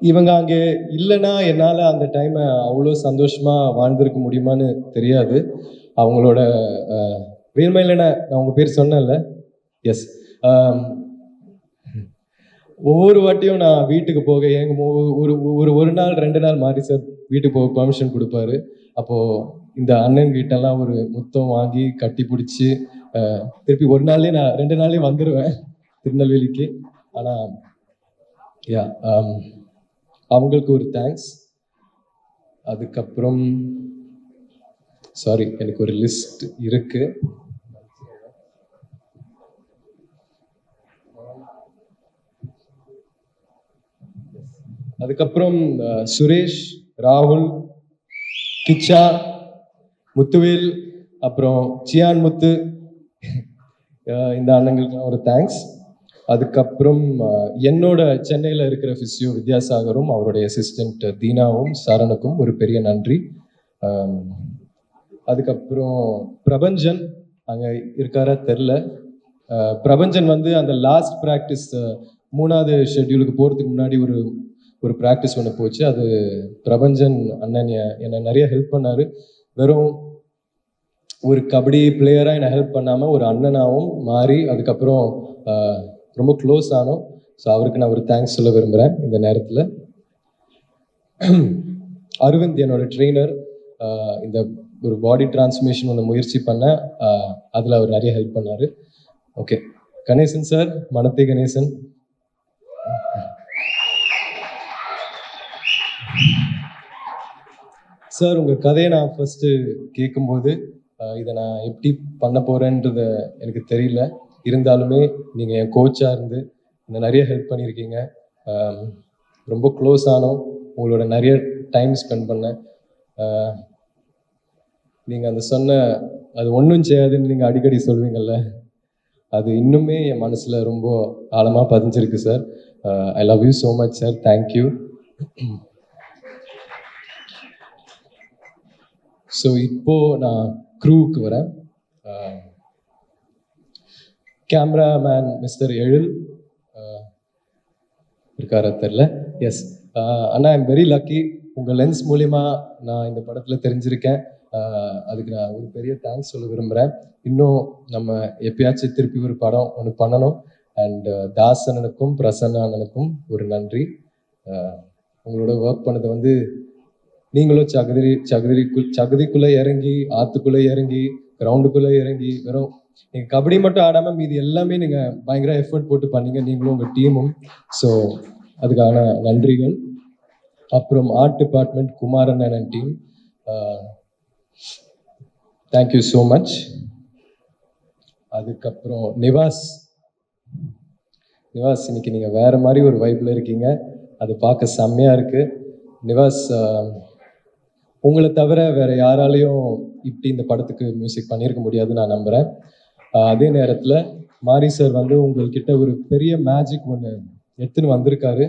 இவங்க அங்கே இல்லைன்னா என்னால் அந்த டைமை அவ்வளோ சந்தோஷமாக வாழ்ந்திருக்க முடியுமான்னு தெரியாது. அவங்களோட வேணுமா இல்லைன்னா நான் உங்கள் பேர் சொன்னேன்ல. எஸ். ஒவ்வொரு வாட்டியும் நான் வீட்டுக்கு போக ஒரு ஒரு ஒரு நாள் 2 நாள் மாறி சார் வீட்டுக்கு போக பர்மிஷன் கொடுப்பாரு. அப்போது இந்த அண்ணன் கிட்டலாம் ஒரு முத்தம் வாங்கி கட்டி பிடிச்சி திருப்பி ஒரு நாள்லேயே நான் 2 நாள்லேயே வந்துடுவேன் திருநெல்வேலிக்கு. ஆனால் யா அவங்களுக்கு ஒரு தேங்க்ஸ். அதுக்கப்புறம் சாரி, எனக்கு ஒரு லிஸ்ட் இருக்கு. அதுக்கப்புறம் சுரேஷ், ராகுல், கிச்சா, முத்துவேல், அப்புறம் சியான் முத்து, இந்த அண்ணங்களுக்கு ஒரு தேங்க்ஸ். அதுக்கப்புறம் என்னோட சென்னையில் இருக்கிற ஃபிசியோ வித்யாசாகரும் அவருடைய அசிஸ்டண்ட் தீனாவும் சரணுக்கும் ஒரு பெரிய நன்றி. அதுக்கப்புறம் பிரபஞ்சன் அங்கே இருக்காரா தெரில. பிரபஞ்சன் வந்து அந்த லாஸ்ட் ப்ராக்டிஸ் 3வது ஷெட்யூலுக்கு போகிறதுக்கு முன்னாடி ஒரு ப்ராக்டிஸ் ஒன்று போச்சு. அது பிரபஞ்சன் அண்ணன் என்னை நிறைய ஹெல்ப் பண்ணார். வெறும் ஒரு கபடி பிளேயராக என்னை ஹெல்ப் பண்ணாமல் ஒரு அண்ணனாகவும் மாறி அதுக்கப்புறம் ரொம்ப க்ளோஸ் ஆனோம். ஸோ அவருக்கு நான் ஒரு தேங்க்ஸ் சொல்ல விரும்புகிறேன் இந்த நேரத்தில். அரவிந்த் என்னோட ட்ரெயினர். இந்த ஒரு பாடி டிரான்ஸ்ஃபர்மேஷன் ஒன்று முயற்சி பண்ணேன், அதில் அவர் நிறைய ஹெல்ப் பண்ணார். ஓகே, கணேசன் சார், மனத்தை கணேசன். சார், உங்கள் கதையை நான் ஃபஸ்ட்டு கேட்கும்போது இதை நான் எப்படி பண்ண போகிறேன்றத எனக்கு தெரியல. இருந்தாலுமே நீங்கள் என் கோச்சாக இருந்து என்னை நிறைய ஹெல்ப் பண்ணியிருக்கீங்க. ரொம்ப க்ளோஸ் ஆனோம், உங்களோட நிறைய டைம் ஸ்பெண்ட் பண்ணேன். நீங்கள் அந்த சொன்ன அது ஒன்றும் செய்யாதுன்னு நீங்கள் அடிக்கடி சொல்வீங்கள்ல, அது இன்னுமே என் மனசில் ரொம்ப ஆழமாக பதிஞ்சிருக்கு sir. I love you so much sir. Thank you. So இப்போது நான் க்ரூவுக்கு வரேன். கேமராமேன் மிஸ்டர் எழில் இருக்காரா தெரில. எஸ் அண்ணா, ஐம் வெரி லக்கி. உங்கள் லென்ஸ் மூலிமா நான் இந்த படத்தில் தெரிஞ்சிருக்கேன். அதுக்கு நான் ஒரு பெரிய தேங்க்ஸ் சொல்ல விரும்புகிறேன். இன்னும் நம்ம எப்பயாச்சும் திருப்பி ஒரு படம் ஒன்று பண்ணணும். அண்ட் தாஸ் அண்ணனுக்கும் பிரசன்னா அண்ணனுக்கும் ஒரு நன்றி. உங்களோட ஒர்க் பண்ணது வந்து நீங்களும் சகதிக்குள்ளே இறங்கி, ஆற்றுக்குள்ளே இறங்கி, கிரவுண்டுக்குள்ளே இறங்கி, வெறும் நீங்கள் கபடி மட்டும் ஆடாமல் மீதி எல்லாமே நீங்கள் பயங்கர எஃபர்ட் போட்டு பண்ணீங்க, நீங்களும் உங்கள் டீமும். ஸோ அதுக்கான நன்றிகள். அப்புறம் art department Kumaran and team, thank you so much. அதுக்கப்புறம் நிவாஸ், இன்னைக்கு நீங்கள் வேறு மாதிரி ஒரு வைப்பில் இருக்கீங்க, அது பார்க்க செம்மையாக இருக்குது. நிவாஸ், உங்களை தவிர வேறு யாராலையும் இப்படி இந்த படத்துக்கு மியூசிக் பண்ணியிருக்க முடியாதுன்னு நான் நம்புகிறேன். அதே நேரத்தில் மாரி சார் வந்து உங்கள்கிட்ட ஒரு பெரிய மேஜிக் ஒன்று எடுத்துன்னு வந்திருக்காரு.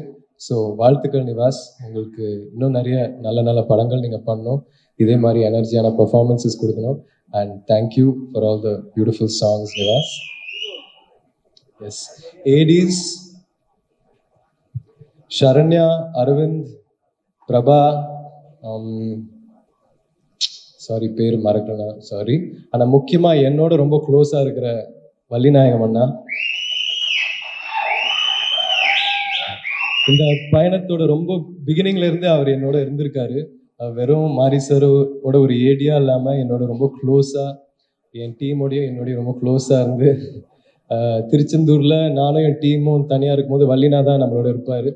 ஸோ வாழ்த்துக்கள் நிவாஸ், உங்களுக்கு இன்னும் நிறைய நல்ல நல்ல படங்கள் நீங்கள் பண்ணணும், இதே மாதிரி எனர்ஜியான பர்ஃபார்மன்ஸஸ் கொடுக்கணும். And thank you for all the beautiful songs Nivas. Yes, ஏடிஸ் ஷரண்யா, அரவிந்த், பிரபா, சாரி பேர் மறக்கணும், சாரி. ஆனால் முக்கியமாக என்னோட ரொம்ப க்ளோஸாக இருக்கிற வள்ளிநாயகம் அண்ணா. இந்த பயணத்தோட ரொம்ப பிகினிங்லேருந்து அவர் என்னோட இருந்திருக்காரு. வெறும் மாரி சாரோட ஒரு ஏடியா இல்லாமல் என்னோட ரொம்ப க்ளோஸாக, என் டீமோடையும் என்னோடய ரொம்ப க்ளோஸாக இருந்து, திருச்செந்தூரில் நானும் என் டீமும் தனியாக இருக்கும்போது வள்ளினா தான் நம்மளோட இருப்பார்.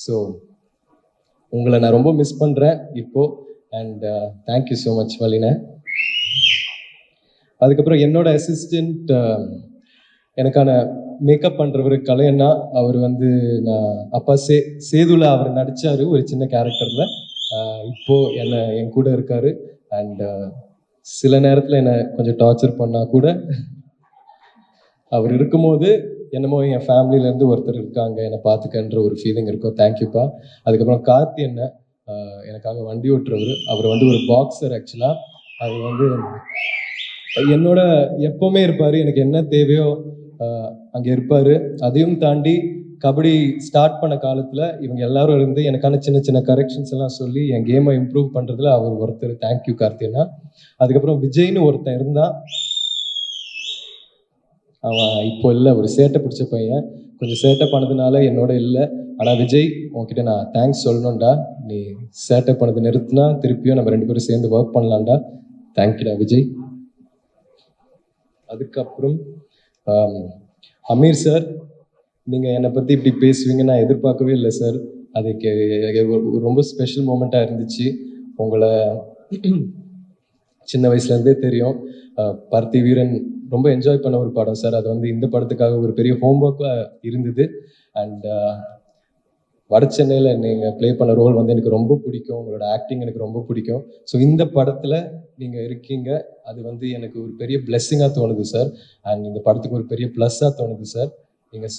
ஸோ உங்களை நான் ரொம்ப மிஸ் பண்ணுறேன் இப்போது. அண்ட் தேங்க்யூ ஸோ மச் வலினா. அதுக்கப்புறம் என்னோட அசிஸ்டண்ட் எனக்கான மேக்கப் பண்ணுறவர் கலையண்ணா. அவர் வந்து நான் அப்பா சேதுல அவர் நடித்தார் ஒரு சின்ன கேரக்டரில். இப்போது என் கூட இருக்கார். அண்ட் சில நேரத்தில் என்னை கொஞ்சம் டார்ச்சர் பண்ணால் கூட அவர் இருக்கும்போது என்னமோ என் ஃபேமிலியிலேருந்து ஒருத்தர் இருக்காங்க என்னை பார்த்துக்கன்ற ஒரு ஃபீலிங் இருக்கும். தேங்க்யூப்பா. அதுக்கப்புறம் கார்த்தி என்ன எனக்காக வண்டி ஓட்டுறவர். அவர் வந்து ஒரு பாக்ஸர் ஆக்சுவலாக. அவர் வந்து என்னோட எப்போவுமே இருப்பார், எனக்கு என்ன தேவையோ அங்கே இருப்பார். அதையும் தாண்டி கபடி ஸ்டார்ட் பண்ண காலத்தில் இவங்க எல்லாரும் இருந்து எனக்கான சின்ன சின்ன கரெக்ஷன்ஸ் எல்லாம் சொல்லி என் கேமை இம்ப்ரூவ் பண்ணுறதுல அவர் ஒருத்தர். தேங்க்யூ கார்த்தினா. அதுக்கப்புறம் விஜய்னு ஒருத்தன் இருந்தான். அவன் இப்போ இல்லை, ஒரு சேட்டை பிடிச்ச பையன். கொஞ்சம் சேட்டை பண்ணதுனால என்னோட இல்லை. ஆனால் விஜய், உன்கிட்ட நான் தேங்க்ஸ் சொல்லணும்டா. நீ சேட்டை பண்ணது நிறுத்தினா திருப்பியும் நம்ம 2 பேரும் சேர்ந்து ஒர்க் பண்ணலாம்டா. தேங்க்யூடா விஜய். அதுக்கப்புறம் அமீர் சார், நீங்கள் என்னை பற்றி இப்படி பேசுவீங்க நான் எதிர்பார்க்கவே இல்லை சார். அதுக்கு ரொம்ப ஸ்பெஷல் மூமெண்ட்டாக இருந்துச்சு. உங்களை சின்ன வயசுலேருந்தே தெரியும். பருத்தி வீரன் ரொம்ப என்ஜாய் பண்ண ஒரு படம் சார். அது வந்து இந்த படத்துக்காக ஒரு பெரிய ஹோம்ஒர்க்காக இருந்தது. அண்ட் வட சென்னையில் நீங்கள் ப்ளே பண்ண ரோல் வந்து எனக்கு ரொம்ப பிடிக்கும். உங்களோட ஆக்டிங் எனக்கு ரொம்ப பிடிக்கும். ஸோ இந்த படத்தில் நீங்கள் இருக்கீங்க, அது வந்து எனக்கு ஒரு பெரிய பிளெஸ்ஸிங்காக தோணுது சார். அண்ட் இந்த படத்துக்கு ஒரு பெரிய ப்ளஸ்ஸாக தோணுது சார். நீங்கள்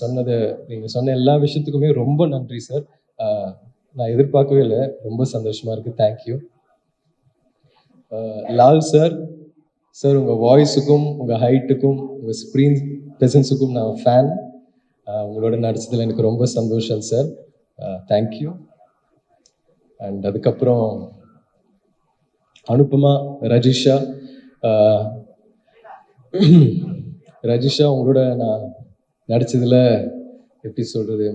சொன்ன எல்லா விஷயத்துக்குமே ரொம்ப நன்றி சார். நான் எதிர்பார்க்கவே இல்லை, ரொம்ப சந்தோஷமாக இருக்குது. தேங்க்யூ. லால் சார், சார் உங்கள் வாய்ஸுக்கும் உங்கள் ஹைட்டுக்கும் உங்கள் ஸ்க்ரீன் ப்ரெசன்ஸுக்கும் நான் ஃபேன். உங்களோட நடிச்சதில் எனக்கு ரொம்ப சந்தோஷம் சார். தேங்க்யூ. அண்ட் அதுக்கப்புறம் அனுபமா, ரஜிஷா. ரஜிஷா, உங்களோட நான் நடித்ததில் எப்படி சொல்கிறது,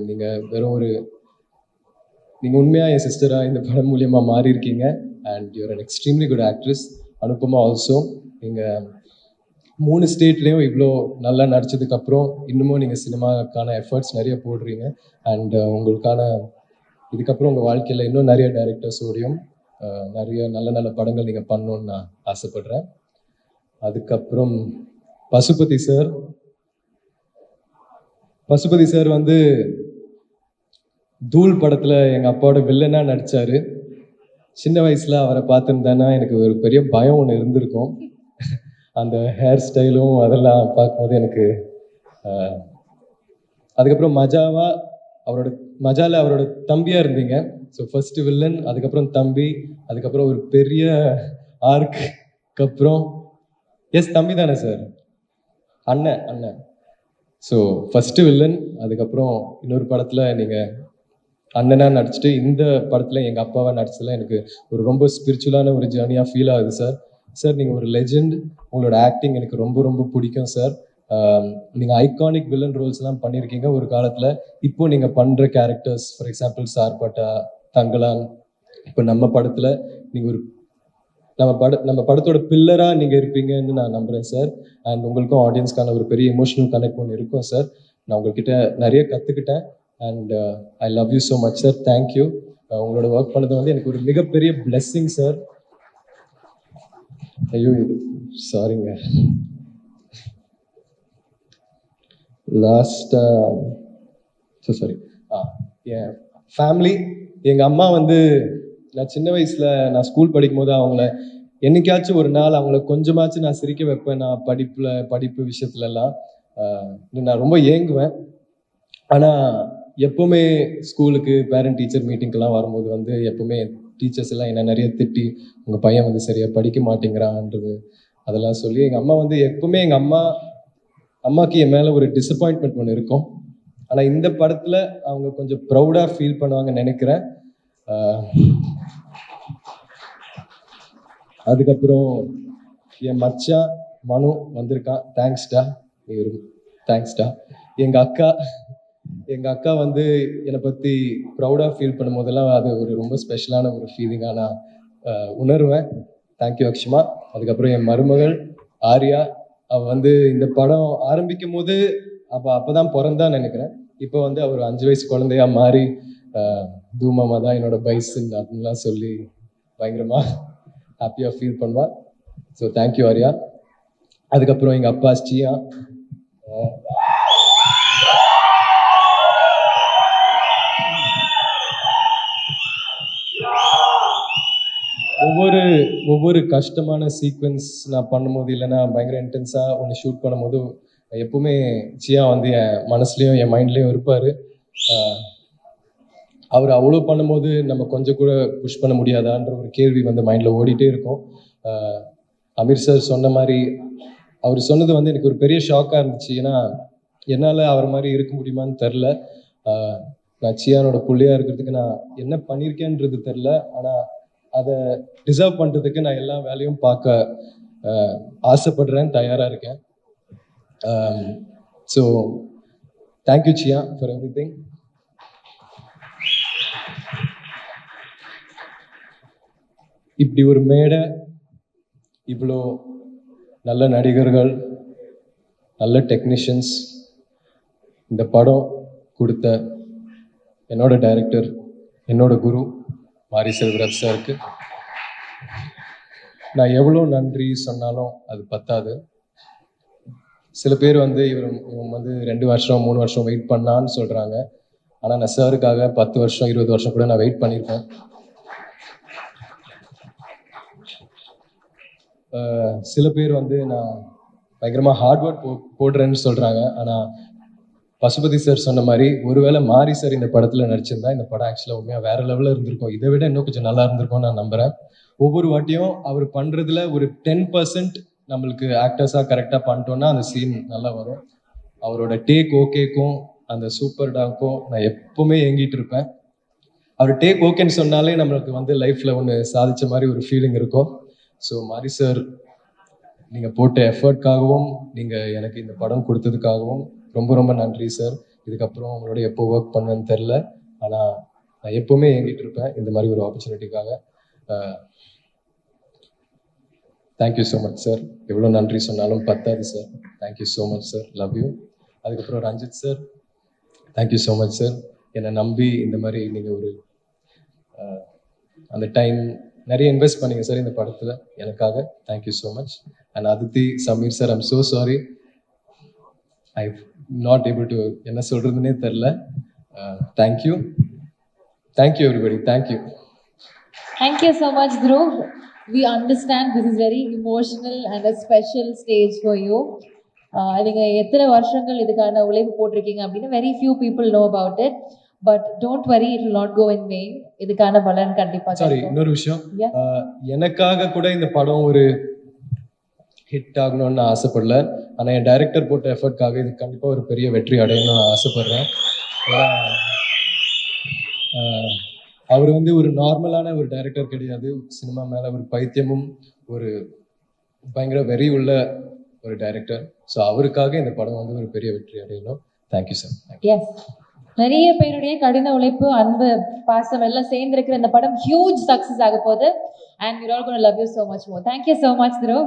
நீங்கள் உண்மையாக என் சிஸ்டராக இந்த படம் மூலியமாக மாறி இருக்கீங்க. And you are an extremely good actress. Anupama also, நீங்கள் 3 ஸ்டேட்லேயும் இவ்வளோ நல்லா நடித்ததுக்கப்புறம் இன்னமும் நீங்கள் சினிமாக்கான எஃபர்ட்ஸ் நிறைய போடுறீங்க. அண்ட் இதுக்கப்புறம் உங்கள் வாழ்க்கையில் இன்னும் நிறைய டைரக்டர்ஸோடையும் நிறைய நல்ல நல்ல படங்கள் நீங்கள் பண்ணணுன்னு நான் ஆசைப்படுறேன். அதுக்கப்புறம் பசுபதி சார் வந்து தூள் படத்தில் எங்கள் அப்பாவோட வில்லனாக நடித்தார். சின்ன வயசில் அவரை பார்த்துருந்தேன்னா எனக்கு ஒரு பெரிய பயம் ஒன்று இருந்திருக்கும். அந்த ஹேர் ஸ்டைலும் அதெல்லாம் பார்க்கும்போது எனக்கு. அதுக்கப்புறம் மஜாவில் அவரோட தம்பியாக இருந்தீங்க. ஸோ ஃபர்ஸ்ட்டு வில்லன், அதுக்கப்புறம் தம்பி, அதுக்கப்புறம் ஒரு பெரிய ஆர்க்கு அப்புறம் தம்பி தானே சார், அண்ணன். ஸோ ஃபஸ்ட்டு வில்லன், அதுக்கப்புறம் இன்னொரு படத்தில் நீங்கள் அண்ணனாக நடிச்சுட்டு இந்த படத்தில் எங்கள் அப்பாவாக நடிச்சதில் எனக்கு ஒரு ரொம்ப ஸ்பிரிச்சுவலான ஒரு ஜேர்னியாக ஃபீல் ஆகுது சார். சார், நீங்கள் ஒரு லெஜெண்ட். உங்களோட ஆக்டிங் எனக்கு ரொம்ப ரொம்ப பிடிக்கும் சார். நீங்கள் ஐகானிக் வில்லன் ரோல்ஸ்லாம் பண்ணியிருக்கீங்க ஒரு காலத்தில். இப்போ நீங்கள் பண்ணுற characters, for example Sarpatta, Thangalaan, இப்போ நம்ம படத்தில் நீங்கள் நம்ம படத்தோட பில்லராக நீங்கள் இருப்பீங்கன்னு நான் நம்புகிறேன் சார். அண்ட் உங்களுக்கும் ஆடியன்ஸ்க்கான ஒரு பெரிய எமோஷனல் கனெக்ட் ஒன்று இருக்கும் சார். நான் உங்கள்கிட்ட நிறைய கற்றுக்கிட்டேன். And I love you so much sir. Thank you. உங்களோட ஒர்க் பண்ணது வந்து எனக்கு ஒரு மிகப்பெரிய பிளெஸ்ஸிங் சார். ஐயோ, இது சாரிங்க. சாரி. என் ஃபேமிலி, எங்கள் அம்மா வந்து நான் சின்ன வயசில் நான் ஸ்கூல் படிக்கும் போது அவங்கள என்னைக்காச்சும் ஒரு நாள் அவங்கள கொஞ்சமாச்சும் நான் சிரிக்க வைப்பேன். நான் படிப்பு விஷயத்துலலாம் நான் ரொம்ப ஏங்குவேன். ஆனால் எப்போவுமே ஸ்கூலுக்கு பேரண்ட் டீச்சர் மீட்டிங்க்கெல்லாம் வரும்போது வந்து எப்போவுமே டீச்சர்ஸ் எல்லாம் என்ன நிறைய திட்டி, உங்கள் பையன் வந்து சரியாக படிக்க மாட்டேங்கிறான்றது அதெல்லாம் சொல்லி எங்கள் அம்மா வந்து எப்போவுமே அம்மாவுக்கு என் மேலே ஒரு டிசப்பாயின்ட்மெண்ட் ஒன்று இருக்கும். ஆனால் இந்த படத்தில் அவங்க கொஞ்சம் ப்ரௌடாக ஃபீல் பண்ணுவாங்கன்னு நினைக்கிறேன். அதுக்கப்புறம் என் மச்சான் மனு வந்திருக்கான். தேங்க்ஸ்டா. எங்கள் அக்கா வந்து என்னை பற்றி ப்ரௌடாக ஃபீல் பண்ணும் போதெல்லாம் அது ஒரு ரொம்ப ஸ்பெஷலான ஒரு ஃபீலிங்காக நான் உணர்வேன். தேங்க்யூ அக்ஷமா. அதுக்கப்புறம் என் மருமகள் ஆர்யா, அவள் வந்து இந்த படம் ஆரம்பிக்கும் போது அப்போ தான் பிறந்தான்னு நினைக்கிறேன். இப்போ வந்து அவர் 5 வயசு குழந்தையா மாறி தூமாமா தான் என்னோட பைசன் அப்படின்லாம் சொல்லி பயங்கரமாக ஹாப்பியாக ஃபீல் பண்ணுவா. So thank you Arya. அதுக்கப்புறம் எங்கள் அப்பா ஸ்ரீயா, ஒவ்வொரு கஷ்டமான சீக்வன்ஸ் நான் பண்ணும்போது, இல்லைன்னா பயங்கர இன்டென்ஸாக ஒன்று ஷூட் பண்ணும்போது எப்பவுமே சியா வந்து என் மனசுலையும் என் மைண்ட்லேயும் இருப்பார். அவர் அவ்வளோ பண்ணும்போது நம்ம கொஞ்சம் கூட புஷ் பண்ண முடியாதான்ற ஒரு கேள்வி வந்து மைண்டில் ஓடிட்டே இருக்கும். அமீர் சார் சொன்ன மாதிரி அவர் சொன்னது வந்து எனக்கு ஒரு பெரிய ஷாக்காக இருந்துச்சு. ஏன்னா என்னால் அவர் மாதிரி இருக்க முடியுமான்னு தெரில. நான் சியானோட புள்ளியாக இருக்கிறதுக்கு நான் என்ன பண்ணியிருக்கேன்றது தெரில, ஆனால் அதை டிசர்வ் பண்ணுறதுக்கு நான் எல்லா வேலையும் பார்க்க ஆசைப்படுறேன், தயாராக இருக்கேன். So thank you chia for every thing. இப்படி ஒரு மேடை, இவ்வளோ நல்ல நடிகர்கள், நல்ல டெக்னீஷியன்ஸ், இந்த படம் கொடுத்த என்னோட டைரக்டர், என்னோட குரு மாரி செல்வராஜ் சாருக்கு நான் எவ்வளோ நன்றி சொன்னாலும் அது பத்தாது. சில பேர் வந்து இவன் வந்து 2 வருஷம் 3 வருஷம் வெயிட் பண்ணான்னு சொல்கிறாங்க. ஆனால் நான் சாருக்காக 10 வருஷம் 20 வருஷம் கூட நான் வெயிட் பண்ணியிருப்பேன். சில பேர் வந்து நான் பயங்கரமாக ஹார்ட் ஒர்க் போடுறேன்னு சொல்கிறாங்க. ஆனால் பசுபதி சார் சொன்ன மாதிரி, ஒருவேளை மாரி சார் இந்த படத்தில் நடிச்சிருந்தா இந்த படம் ஆக்சுவலாக உண்மையாக வேறு லெவலில் இருந்திருக்கும். இதை விட இன்னும் கொஞ்சம் நல்லா இருந்திருக்கும்னு நான் நம்புகிறேன். ஒவ்வொரு வாட்டியும் அவர் பண்ணுறதுல ஒரு 10% நம்மளுக்கு ஆக்டர்ஸாக கரெக்டாக பண்ணிட்டோன்னா அந்த சீன் நல்லா வரும். அவரோட டேக் ஓகேக்கும் அந்த சூப்பர் டாக்கும் நான் எப்போவுமே ஏங்கிட்டு இருப்பேன். அவர் டேக் ஓகேன்னு சொன்னாலே நம்மளுக்கு வந்து லைஃப்பில் ஒன்று சாதித்த மாதிரி ஒரு ஃபீலிங் இருக்கும். ஸோ மாரி சார், நீங்கள் போட்ட எஃபர்ட்காகவும் நீங்கள் எனக்கு இந்த படம் கொடுத்ததுக்காகவும் ரொம்ப ரொம்ப நன்றி சார். இதுக்கப்புறம் உங்களோட எப்போ ஒர்க் பண்ணேன்னு தெரில, ஆனால் நான் எப்போவுமே ஏங்கிட்டு இருப்பேன் இந்த மாதிரி ஒரு ஆப்பர்ச்சுனிட்டிக்காக. Thank you so much sir. எவ்வளோ நன்றி சொன்னாலும் பத்தாது சார். Thank you so much sir, love you. அதுக்கப்புறம் Ranjith sir, thank you so much sir. என்னை நம்பி இந்த மாதிரி நீங்கள் ஒரு அந்த டைம் நிறைய இன்வெஸ்ட் பண்ணீங்க சார் இந்த படத்தில் எனக்காக. Thank you so much. And Aditi, Sameer sir, I'm so sorry, I not able to என்ன சொல்கிறதுனே தெரில. Thank you everybody, thank you. Thank you so much, Dhruv. We understand this is very emotional and a special stage for you. நீங்கள் எத்தனை வருஷங்கள் இதுக்கான உழைப்பு போட்டிருக்கீங்க அப்படின்னு very few people know about it. But don't worry, it will not go in vain. இதுக்கான பலன் கண்டிப்பாக. சாரி, இன்னொரு விஷயம், எனக்காக கூட இந்த படம் ஒரு ஹிட் ஆகணும்னு நான் ஆசைப்படல. ஆனால் என் டைரக்டர் போட்ட எஃபர்ட்காக இது கண்டிப்பாக ஒரு பெரிய வெற்றி அடையணும்னு நான் ஆசைப்படுறேன். அவர் வந்து ஒரு நார்மலான ஒரு டைரக்டர் கிடையாது. சினிமா மேலே ஒரு பைத்தியமும் ஒரு பயங்கர வெறி உள்ள ஒரு டைரக்டர். ஸோ அவருக்காக இந்த படம் வந்து ஒரு பெரிய வெற்றி அடையணும். Thank you sir. எஸ், நிறைய பேருடைய கடின உழைப்பு, அன்பு, பாசம் எல்லாம் சேர்ந்திருக்கிற இந்த படம் ஹியூஜ் சக்ஸஸ் ஆக போகுது. And we're all going to love you so much more. Thank you so much, Dhruv.